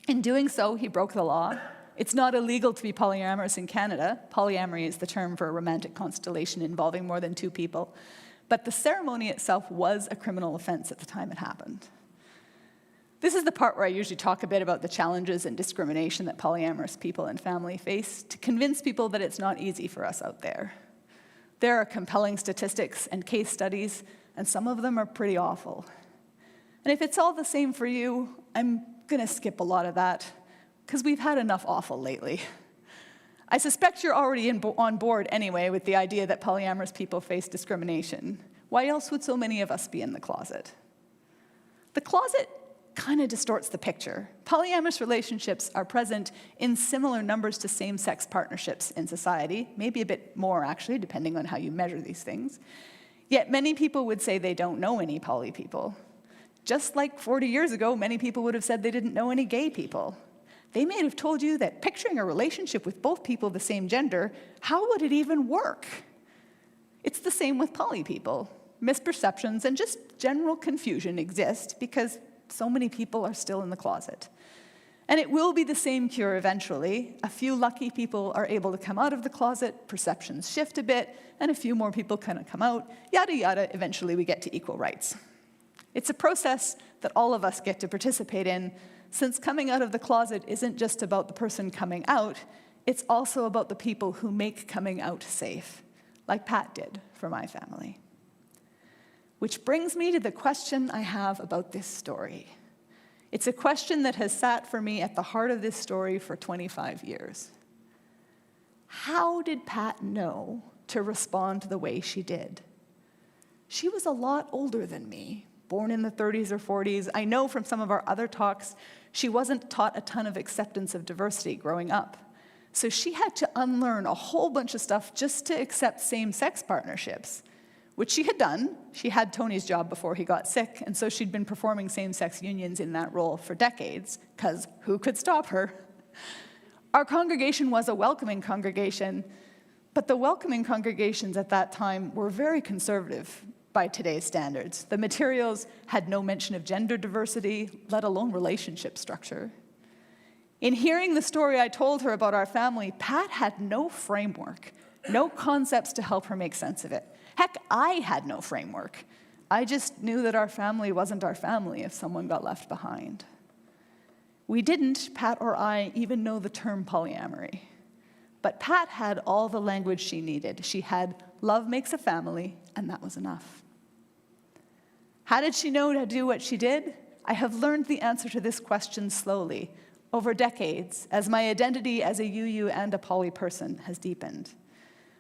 In doing so, he broke the law. It's not illegal to be polyamorous in Canada. Polyamory is the term for a romantic constellation involving more than two people. But the ceremony itself was a criminal offense at the time it happened. This is the part where I usually talk a bit about the challenges and discrimination that polyamorous people and family face to convince people that it's not easy for us out there. There are compelling statistics and case studies, and some of them are pretty awful. And if it's all the same for you, I'm going to skip a lot of that, because we've had enough awful lately. I suspect you're already on board anyway with the idea that polyamorous people face discrimination. Why else would so many of us be in the closet? The closet kind of distorts the picture. Polyamorous relationships are present in similar numbers to same-sex partnerships in society, maybe a bit more actually, depending on how you measure these things. Yet many people would say they don't know any poly people. Just like 40 years ago, many people would have said they didn't know any gay people. They may have told you that picturing a relationship with both people of the same gender, how would it even work? It's the same with poly people. Misperceptions and just general confusion exist because so many people are still in the closet. And it will be the same cure eventually. A few lucky people are able to come out of the closet, perceptions shift a bit, and a few more people kind of come out, yada yada, eventually we get to equal rights. It's a process that all of us get to participate in, since coming out of the closet isn't just about the person coming out, it's also about the people who make coming out safe, like Pat did for my family. Which brings me to the question I have about this story. It's a question that has sat for me at the heart of this story for 25 years. How did Pat know to respond the way she did? She was a lot older than me, born in the 30s or 40s. I know from some of our other talks, she wasn't taught a ton of acceptance of diversity growing up. So she had to unlearn a whole bunch of stuff just to accept same-sex partnerships, which she had done. She had Tony's job before he got sick, and so she'd been performing same-sex unions in that role for decades, because who could stop her? Our congregation was a welcoming congregation, but the welcoming congregations at that time were very conservative by today's standards. The materials had no mention of gender diversity, let alone relationship structure. In hearing the story I told her about our family, Pat had no framework, no concepts to help her make sense of it. Heck, I had no framework. I just knew that our family wasn't our family if someone got left behind. We didn't, Pat or I, even know the term polyamory. But Pat had all the language she needed. She had love makes a family, and that was enough. How did she know to do what she did? I have learned the answer to this question slowly, over decades, as my identity as a UU and a poly person has deepened.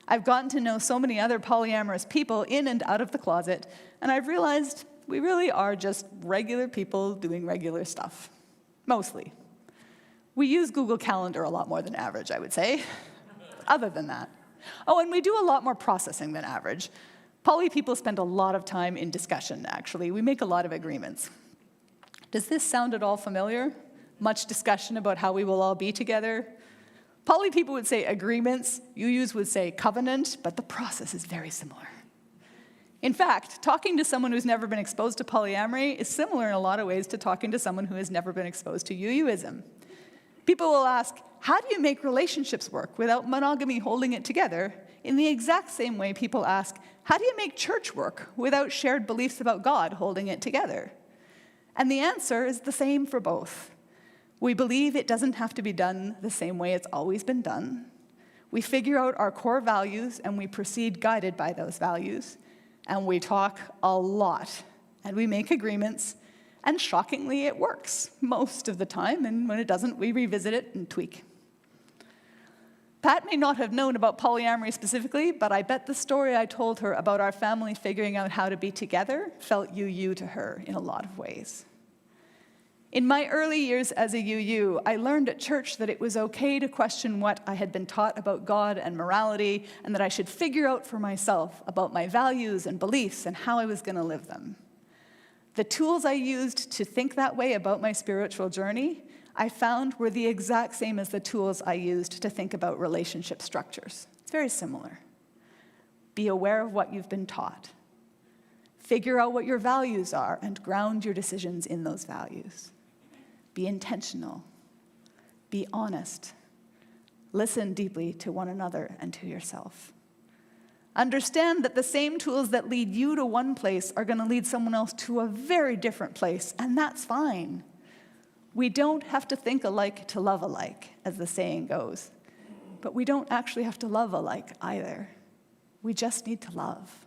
I've gotten to know so many other polyamorous people in and out of the closet, and I've realized we really are just regular people doing regular stuff. Mostly. We use Google Calendar a lot more than average, I would say. Other than that. Oh, and we do a lot more processing than average. Poly people spend a lot of time in discussion, actually. We make a lot of agreements. Does this sound at all familiar? Much discussion about how we will all be together? Poly people would say agreements, UUs would say covenant, but the process is very similar. In fact, talking to someone who's never been exposed to polyamory is similar in a lot of ways to talking to someone who has never been exposed to UUism. People will ask, how do you make relationships work without monogamy holding it together? In the exact same way people ask, how do you make church work without shared beliefs about God holding it together? And the answer is the same for both. We believe it doesn't have to be done the same way it's always been done. We figure out our core values and we proceed guided by those values. And we talk a lot. And we make agreements. And shockingly, it works most of the time. And when it doesn't, we revisit it and tweak. Pat may not have known about polyamory specifically, but I bet the story I told her about our family figuring out how to be together felt UU to her in a lot of ways. In my early years as a UU, I learned at church that it was okay to question what I had been taught about God and morality, and that I should figure out for myself about my values and beliefs and how I was going to live them. The tools I used to think that way about my spiritual journey, I found were the exact same as the tools I used to think about relationship structures. It's very similar. Be aware of what you've been taught. Figure out what your values are and ground your decisions in those values. Be intentional. Be honest. Listen deeply to one another and to yourself. Understand that the same tools that lead you to one place are going to lead someone else to a very different place, and that's fine. We don't have to think alike to love alike, as the saying goes. But we don't actually have to love alike either. We just need to love.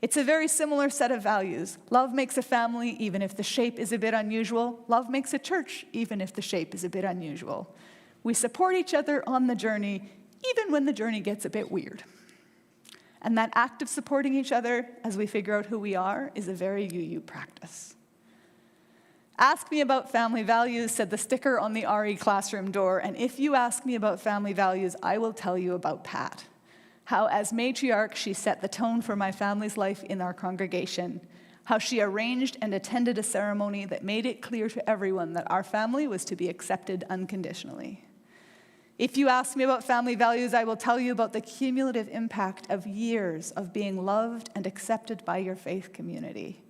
It's a very similar set of values. Love makes a family, even if the shape is a bit unusual. Love makes a church, even if the shape is a bit unusual. We support each other on the journey, even when the journey gets a bit weird. And that act of supporting each other as we figure out who we are is a very UU practice. Ask me about family values, said the sticker on the RE classroom door, and if you ask me about family values, I will tell you about Pat. how as matriarch she set the tone for my family's life in our congregation, how she arranged and attended a ceremony that made it clear to everyone that our family was to be accepted unconditionally. If you ask me about family values, I will tell you about the cumulative impact of years of being loved and accepted by your faith community.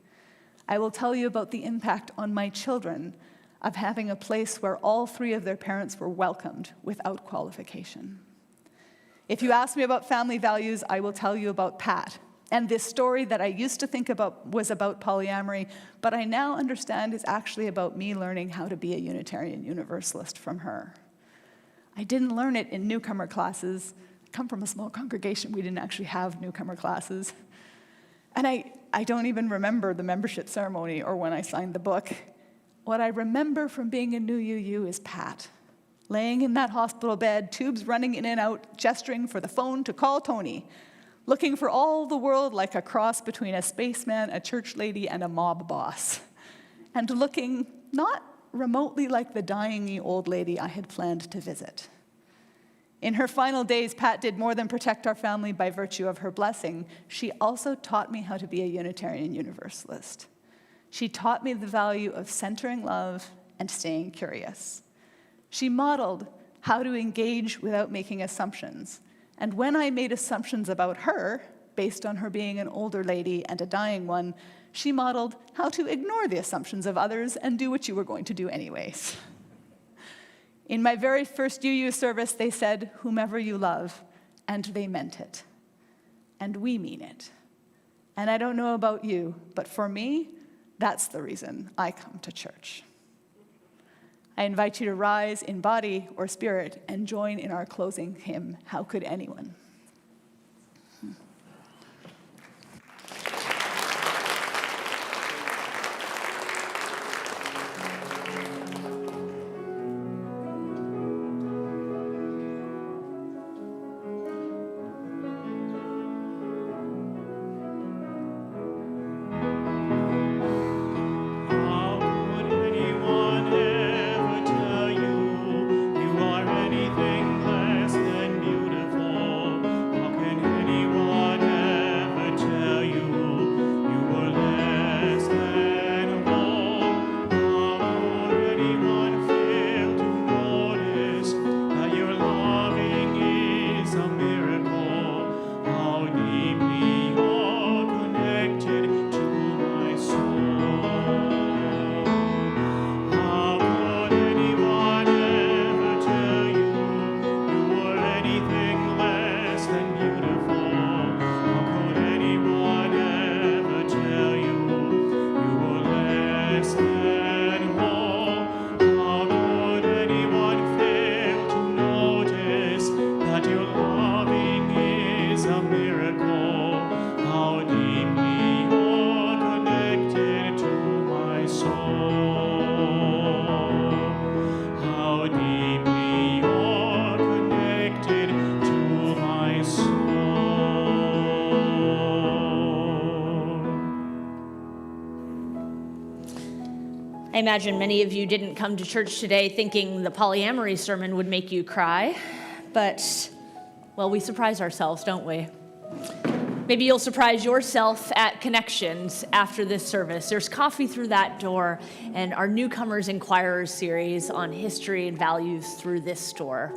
I will tell you about the impact on my children of having a place where all three of their parents were welcomed without qualification. If you ask me about family values, I will tell you about Pat, and this story that I used to think about was about polyamory, but I now understand is actually about me learning how to be a Unitarian Universalist from her. I didn't learn it in newcomer classes. I come from a small congregation. We didn't actually have newcomer classes. And I don't even remember the membership ceremony or when I signed the book. What I remember from being a new UU is Pat, laying in that hospital bed, tubes running in and out, gesturing for the phone to call Tony, looking for all the world like a cross between a spaceman, a church lady, and a mob boss, and looking not remotely like the dying old lady I had planned to visit. In her final days, Pat did more than protect our family by virtue of her blessing. She also taught me how to be a Unitarian Universalist. She taught me the value of centering love and staying curious. She modeled how to engage without making assumptions. And when I made assumptions about her, based on her being an older lady and a dying one, she modeled how to ignore the assumptions of others and do what you were going to do anyways. In my very first UU service, they said, "Whomever you love," and they meant it. And we mean it. And I don't know about you, but for me, that's the reason I come to church. I invite you to rise in body or spirit and join in our closing hymn, How Could Anyone? How could anyone ever tell you are anything less than beautiful? How can anyone ever tell you were less than whole? How could anyone fail to notice that your loving is a miracle? How deeply you're connected to my soul. How could anyone ever tell you were anything less than beautiful? How could anyone ever tell you were less than whole? How could anyone fail to notice that your loving is a miracle? How deeply you're connected to my soul. How deeply you're connected to my soul. I imagine many of you didn't come to church today thinking the polyamory sermon would make you cry, but, well, we surprise ourselves, don't we? Maybe you'll surprise yourself at Connections after this service. There's coffee through that door, and our Newcomers Inquirers series on history and values through this door.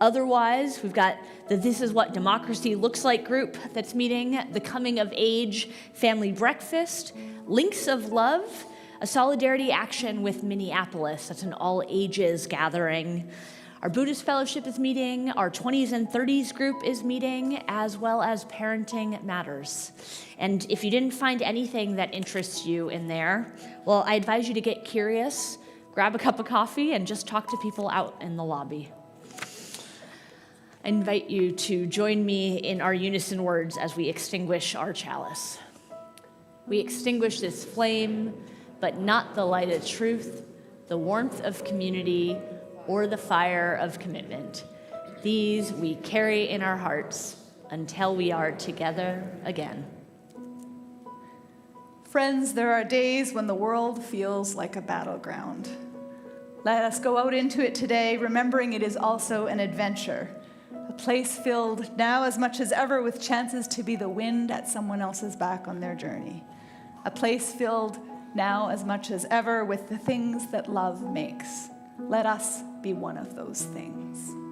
Otherwise, we've got the This Is What Democracy Looks Like group that's meeting, the Coming of Age Family Breakfast, Links of Love, a solidarity action with Minneapolis. That's an all-ages gathering. Our Buddhist Fellowship is meeting, our 20s and 30s group is meeting, as well as Parenting Matters. And if you didn't find anything that interests you in there, well, I advise you to get curious, grab a cup of coffee, and just talk to people out in the lobby. I invite you to join me in our unison words as we extinguish our chalice. We extinguish this flame, but not the light of truth, the warmth of community, or the fire of commitment. These we carry in our hearts until we are together again. Friends, there are days when the world feels like a battleground. Let us go out into it today, remembering it is also an adventure, A place filled now as much as ever with chances to be the wind at someone else's back on their journey. A place filled now as much as ever with the things that love makes. Let us be one of those things.